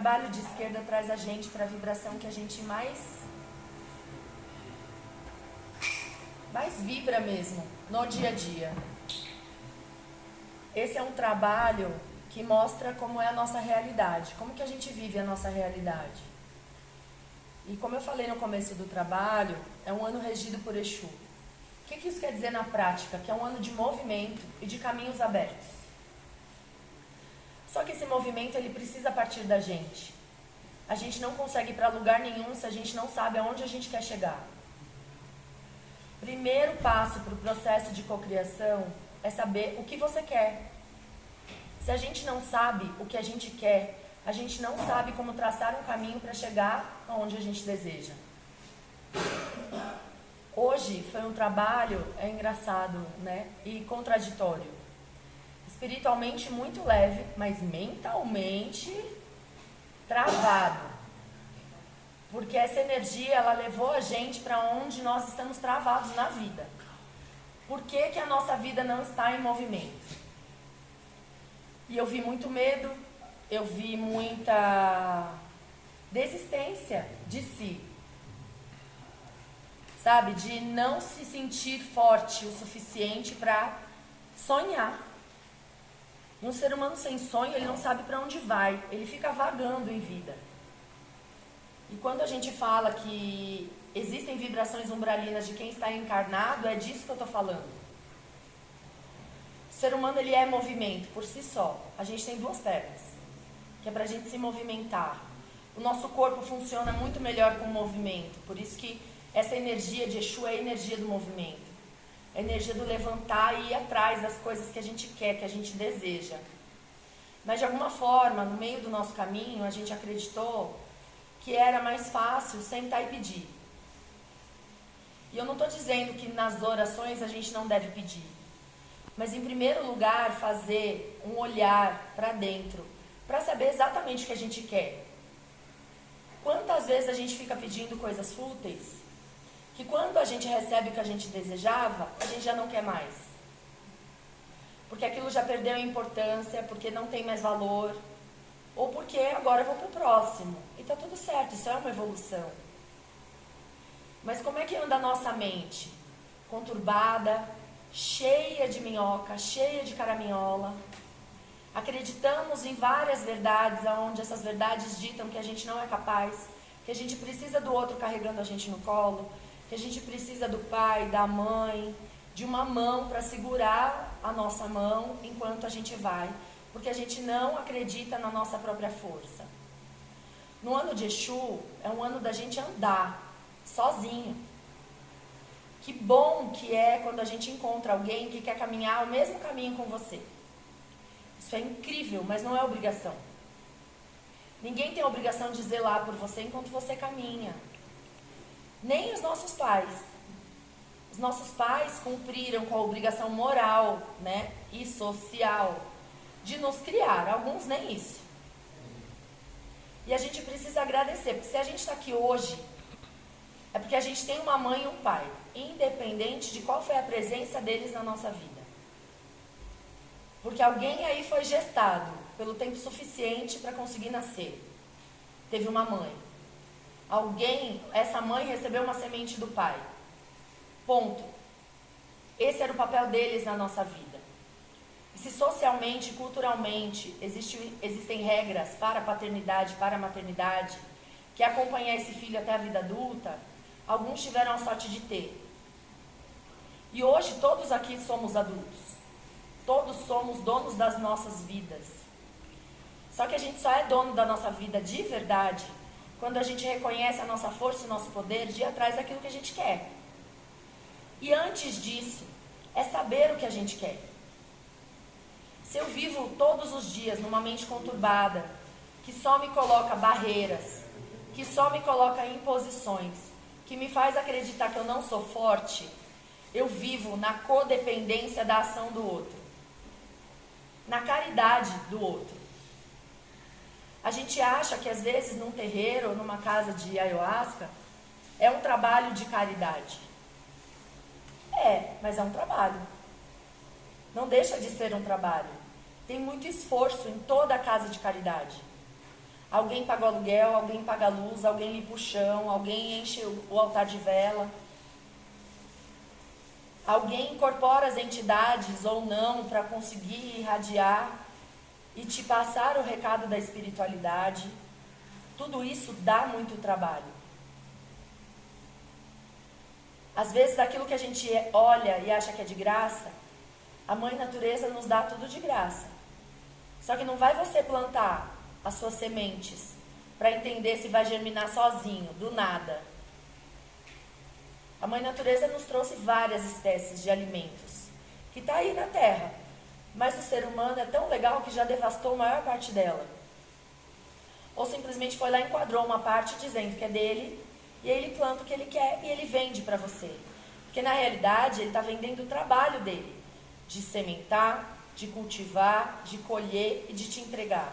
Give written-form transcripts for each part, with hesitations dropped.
trabalho de esquerda traz a gente para a vibração que a gente mais vibra mesmo, no dia a dia. Esse é um trabalho que mostra como é a nossa realidade, como que a gente vive a nossa realidade. E como eu falei no começo do trabalho, é um ano regido por Exu. O que isso quer dizer na prática? Que é um ano de movimento e de caminhos abertos. Só que esse movimento ele precisa partir da gente. A gente não consegue ir para lugar nenhum se a gente não sabe aonde a gente quer chegar. Primeiro passo para o processo de cocriação é saber o que você quer. Se a gente não sabe o que a gente quer, a gente não sabe como traçar um caminho para chegar aonde a gente deseja. Hoje foi um trabalho, é engraçado, né? E contraditório. Espiritualmente muito leve, mas mentalmente travado. Porque essa energia, ela levou a gente para onde nós estamos travados na vida. Por que a nossa vida não está em movimento? E eu vi muito medo, eu vi muita desistência de si. Sabe? De não se sentir forte o suficiente para sonhar. E um ser humano sem sonho, ele não sabe para onde vai, ele fica vagando em vida. E quando a gente fala que existem vibrações umbralinas de quem está encarnado, é disso que eu estou falando. O ser humano ele é movimento por si só. A gente tem duas pernas, que é para a gente se movimentar. O nosso corpo funciona muito melhor com o movimento, por isso que essa energia de Exu é a energia do movimento. É a energia do levantar e ir atrás das coisas que a gente quer, que a gente deseja. Mas de alguma forma, no meio do nosso caminho, a gente acreditou que era mais fácil sentar e pedir. E eu não estou dizendo que nas orações a gente não deve pedir. Mas em primeiro lugar, fazer um olhar para dentro, para saber exatamente o que a gente quer. Quantas vezes a gente fica pedindo coisas fúteis, que quando a gente recebe o que a gente desejava, a gente já não quer mais. Porque aquilo já perdeu a importância, porque não tem mais valor, ou porque agora eu vou para o próximo. E tá tudo certo, isso é uma evolução. Mas como é que anda a nossa mente? Conturbada, cheia de minhoca, cheia de caraminhola. Acreditamos em várias verdades, onde essas verdades ditam que a gente não é capaz, que a gente precisa do outro carregando a gente no colo, que a gente precisa do pai, da mãe, de uma mão para segurar a nossa mão enquanto a gente vai, porque a gente não acredita na nossa própria força. No ano de Exu, é um ano da gente andar sozinho. Que bom que é quando a gente encontra alguém que quer caminhar o mesmo caminho com você. Isso é incrível, mas não é obrigação. Ninguém tem a obrigação de zelar por você enquanto você caminha. Nem os nossos pais. Os nossos pais cumpriram com a obrigação moral, né, e social de nos criar. Alguns nem isso. E a gente precisa agradecer, porque se a gente está aqui hoje, é porque a gente tem uma mãe e um pai, independente de qual foi a presença deles na nossa vida. Porque alguém aí foi gestado pelo tempo suficiente para conseguir nascer. Teve uma mãe. Alguém, essa mãe recebeu uma semente do pai. Ponto. Esse era o papel deles na nossa vida. E se socialmente, culturalmente, existem regras para a paternidade, para a maternidade, que é acompanhar esse filho até a vida adulta, alguns tiveram a sorte de ter. E hoje todos aqui somos adultos. Todos somos donos das nossas vidas. Só que a gente só é dono da nossa vida de verdade quando a gente reconhece a nossa força e o nosso poder de ir atrás daquilo que a gente quer. E antes disso, é saber o que a gente quer. Se eu vivo todos os dias numa mente conturbada, que só me coloca barreiras, que só me coloca imposições, que me faz acreditar que eu não sou forte, eu vivo na codependência da ação do outro, na caridade do outro. A gente acha que às vezes num terreiro ou numa casa de ayahuasca é um trabalho de caridade. É, mas é um trabalho. Não deixa de ser um trabalho. Tem muito esforço em toda a casa de caridade. Alguém paga o aluguel, alguém paga a luz, alguém limpa o chão, alguém enche o altar de vela. Alguém incorpora as entidades ou não para conseguir irradiar e te passar o recado da espiritualidade. Tudo isso dá muito trabalho. Às vezes aquilo que a gente olha e acha que é de graça, a Mãe Natureza nos dá tudo de graça. Só que não vai você plantar as suas sementes para entender se vai germinar sozinho, do nada. A Mãe Natureza nos trouxe várias espécies de alimentos, que está aí na Terra. Mas o ser humano é tão legal que já devastou a maior parte dela. Ou simplesmente foi lá e enquadrou uma parte dizendo que é dele, e aí ele planta o que ele quer e ele vende para você. Porque na realidade ele está vendendo o trabalho dele, de sementar, de cultivar, de colher e de te entregar.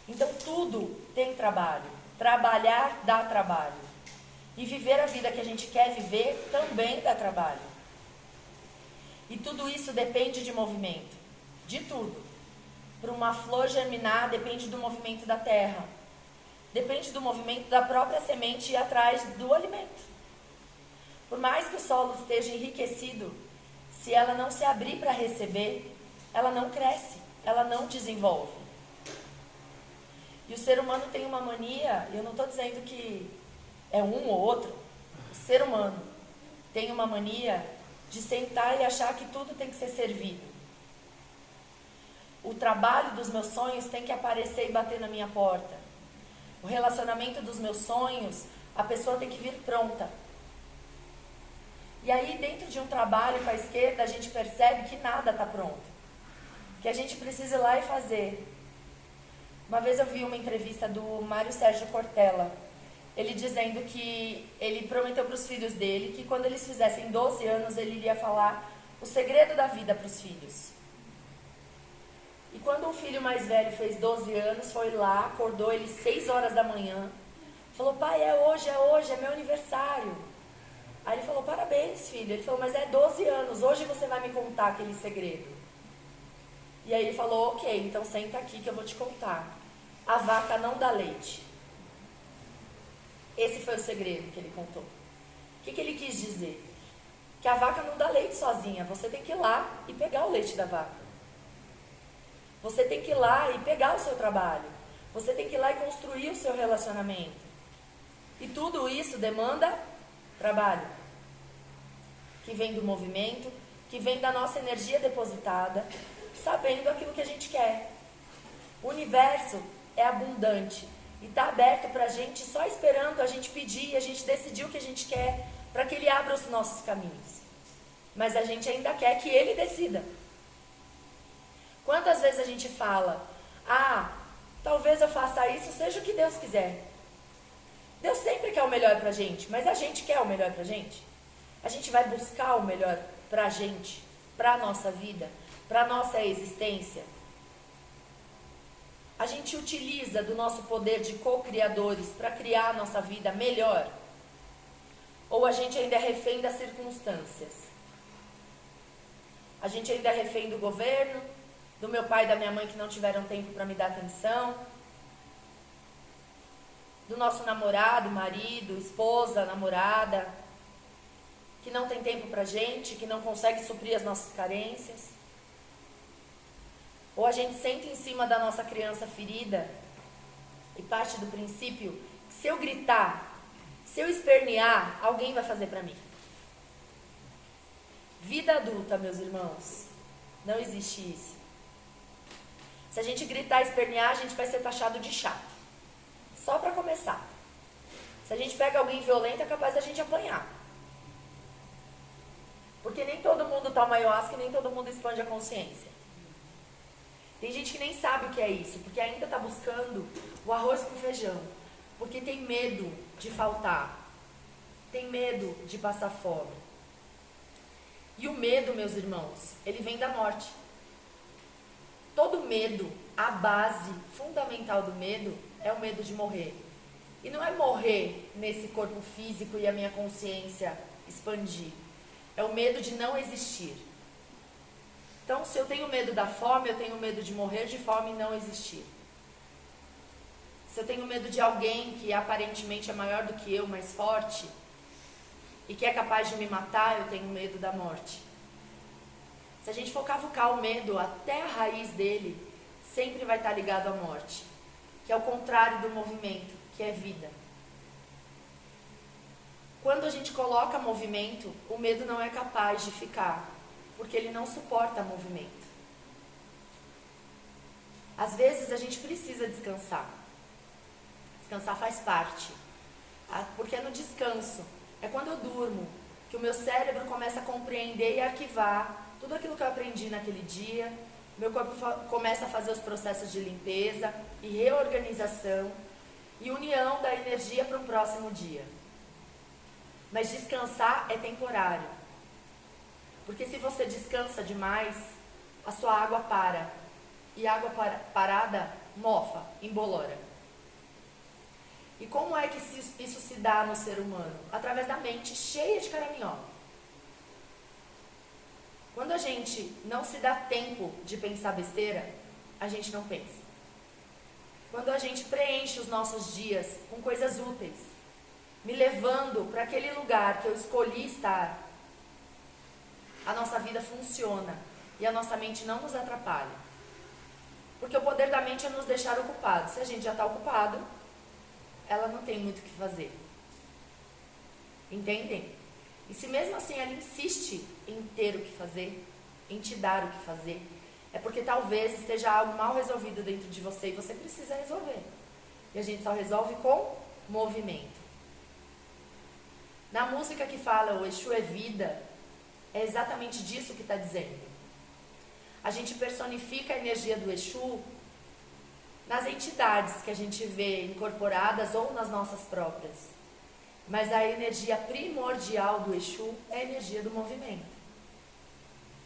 Então tudo tem trabalho. Trabalhar dá trabalho. E viver a vida que a gente quer viver também dá trabalho. E tudo isso depende de movimento. De tudo. Para uma flor germinar, depende do movimento da terra. Depende do movimento da própria semente ir atrás do alimento. Por mais que o solo esteja enriquecido, se ela não se abrir para receber, ela não cresce, ela não desenvolve. E o ser humano tem uma mania, eu não estou dizendo que é um ou outro, o ser humano tem uma mania de sentar e achar que tudo tem que ser servido. O trabalho dos meus sonhos tem que aparecer e bater na minha porta. O relacionamento dos meus sonhos, a pessoa tem que vir pronta. E aí, dentro de um trabalho com a esquerda, a gente percebe que nada está pronto. Que a gente precisa ir lá e fazer. Uma vez eu vi uma entrevista do Mário Sérgio Cortella, ele dizendo que ele prometeu para os filhos dele que quando eles fizessem 12 anos, ele iria falar o segredo da vida para os filhos. E quando o filho mais velho fez 12 anos, foi lá, acordou ele 6 horas da manhã, falou: pai, é hoje, é meu aniversário. Aí ele falou: parabéns, filho. Ele falou: mas é 12 anos, hoje você vai me contar aquele segredo. E aí ele falou: ok, então senta aqui que eu vou te contar. A vaca não dá leite. Esse foi o segredo que ele contou. O que ele quis dizer? Que a vaca não dá leite sozinha, você tem que ir lá e pegar o leite da vaca. Você tem que ir lá e pegar o seu trabalho. Você tem que ir lá e construir o seu relacionamento. E tudo isso demanda trabalho. Que vem do movimento, que vem da nossa energia depositada, sabendo aquilo que a gente quer. O universo é abundante e está aberto para a gente, só esperando a gente pedir e a gente decidir o que a gente quer, para que ele abra os nossos caminhos. Mas a gente ainda quer que ele decida. Quantas vezes a gente fala: talvez eu faça isso, seja o que Deus quiser. Deus sempre quer o melhor pra gente, mas a gente quer o melhor pra gente? A gente vai buscar o melhor pra gente, pra nossa vida, pra nossa existência? A gente utiliza do nosso poder de co-criadores para criar a nossa vida melhor? Ou a gente ainda é refém das circunstâncias? A gente ainda é refém do governo, do meu pai e da minha mãe que não tiveram tempo para me dar atenção, do nosso namorado, marido, esposa, namorada, que não tem tempo pra gente, que não consegue suprir as nossas carências. Ou a gente senta em cima da nossa criança ferida e parte do princípio que se eu gritar, se eu espernear, alguém vai fazer pra mim. Vida adulta, meus irmãos, não existe isso. Se a gente gritar e espernear, a gente vai ser taxado de chato. Só para começar. Se a gente pega alguém violento, é capaz da gente apanhar. Porque nem todo mundo toma ayahuasca e nem todo mundo expande a consciência. Tem gente que nem sabe o que é isso, porque ainda está buscando o arroz com feijão. Porque tem medo de faltar. Tem medo de passar fome. E o medo, meus irmãos, ele vem da morte. Todo medo, a base fundamental do medo é o medo de morrer. E não é morrer nesse corpo físico e a minha consciência expandir. É o medo de não existir. Então, se eu tenho medo da fome, eu tenho medo de morrer de fome e não existir. Se eu tenho medo de alguém que aparentemente é maior do que eu, mais forte, e que é capaz de me matar, eu tenho medo da morte. Se a gente for cavucar o medo até a raiz dele, sempre vai estar ligado à morte, que é o contrário do movimento, que é vida. Quando a gente coloca movimento, o medo não é capaz de ficar, porque ele não suporta movimento. Às vezes a gente precisa descansar. Descansar faz parte. Porque é no descanso, é quando eu durmo, que o meu cérebro começa a compreender e arquivar tudo aquilo que eu aprendi naquele dia. Meu corpo começa a fazer os processos de limpeza e reorganização e união da energia para o próximo dia. Mas descansar é temporário. Porque se você descansa demais, a sua água para. E água parada mofa, embolora. E como é que isso se dá no ser humano? Através da mente cheia de caraminhola. Quando a gente não se dá tempo de pensar besteira, a gente não pensa. Quando a gente preenche os nossos dias com coisas úteis, me levando para aquele lugar que eu escolhi estar, a nossa vida funciona e a nossa mente não nos atrapalha. Porque o poder da mente é nos deixar ocupados. Se a gente já está ocupado, ela não tem muito o que fazer. Entendem? E se mesmo assim ela insiste em ter o que fazer, em te dar o que fazer, é porque talvez esteja algo mal resolvido dentro de você e você precisa resolver. E a gente só resolve com movimento. Na música que fala o Exu é vida, é exatamente disso que está dizendo. A gente personifica a energia do Exu nas entidades que a gente vê incorporadas ou nas nossas próprias. Mas a energia primordial do Exu é a energia do movimento.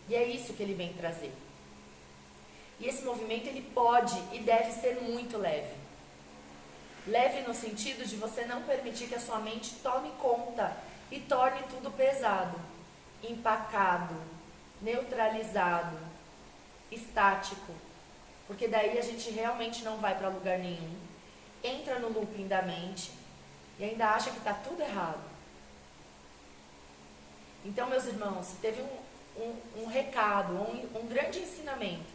E é isso que ele vem trazer. E esse movimento ele pode e deve ser muito leve. Leve no sentido de você não permitir que a sua mente tome conta e torne tudo pesado, empacado, neutralizado, estático. Porque daí a gente realmente não vai para lugar nenhum, entra no looping da mente e ainda acha que está tudo errado. Então, meus irmãos, teve um recado, um grande ensinamento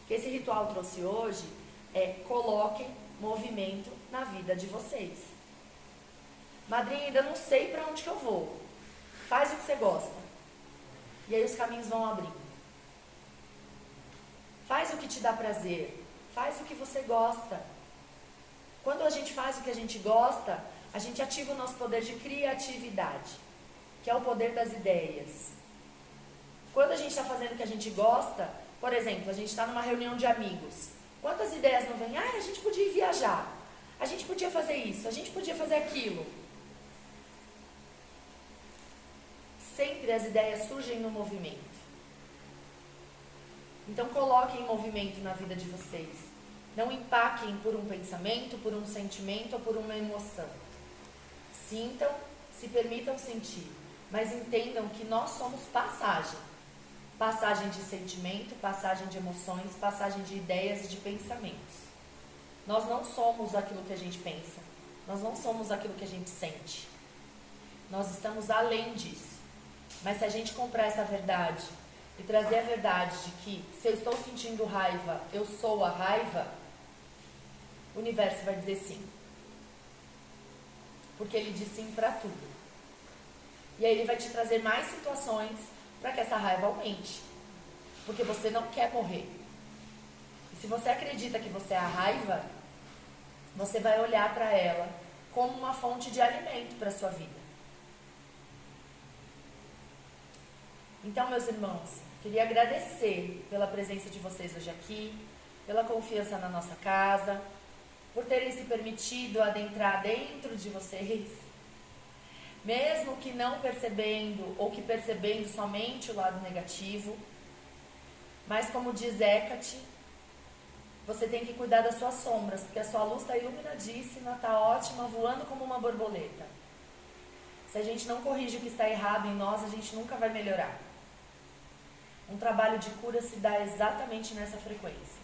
que esse ritual trouxe hoje é: coloquem movimento na vida de vocês. Madrinha, ainda não sei para onde que eu vou. Faz o que você gosta. E aí os caminhos vão abrindo. Faz o que te dá prazer. Faz o que você gosta. Quando a gente faz o que a gente gosta, a gente ativa o nosso poder de criatividade, que é o poder das ideias. Quando a gente está fazendo o que a gente gosta, por exemplo, a gente está numa reunião de amigos. Quantas ideias não vêm? Ah, a gente podia ir viajar. A gente podia fazer isso. A gente podia fazer aquilo. Sempre as ideias surgem no movimento. Então coloquem movimento na vida de vocês. Não empaquem por um pensamento, por um sentimento ou por uma emoção. Sintam, se permitam sentir, mas entendam que nós somos passagem. Passagem de sentimento, passagem de emoções, passagem de ideias e de pensamentos. Nós não somos aquilo que a gente pensa. Nós não somos aquilo que a gente sente. Nós estamos além disso. Mas se a gente comprar essa verdade e trazer a verdade de que se eu estou sentindo raiva, eu sou a raiva, o universo vai dizer sim. Porque ele diz sim para tudo. E aí ele vai te trazer mais situações para que essa raiva aumente. Porque você não quer morrer. E se você acredita que você é a raiva, você vai olhar para ela como uma fonte de alimento para a sua vida. Então, meus irmãos, queria agradecer pela presença de vocês hoje aqui, pela confiança na nossa casa, por terem se permitido adentrar dentro de vocês, mesmo que não percebendo ou que percebendo somente o lado negativo. Mas como diz Hecate, você tem que cuidar das suas sombras, porque a sua luz está iluminadíssima, está ótima, voando como uma borboleta. Se a gente não corrige o que está errado em nós, a gente nunca vai melhorar. Um trabalho de cura se dá exatamente nessa frequência.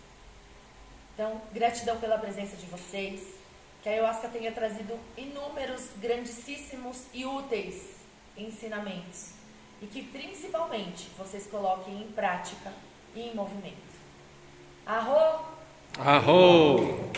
Então, gratidão pela presença de vocês. que a Ayahuasca tenha trazido inúmeros, grandíssimos e úteis ensinamentos. E que principalmente vocês coloquem em prática e em movimento. Arro! Arro!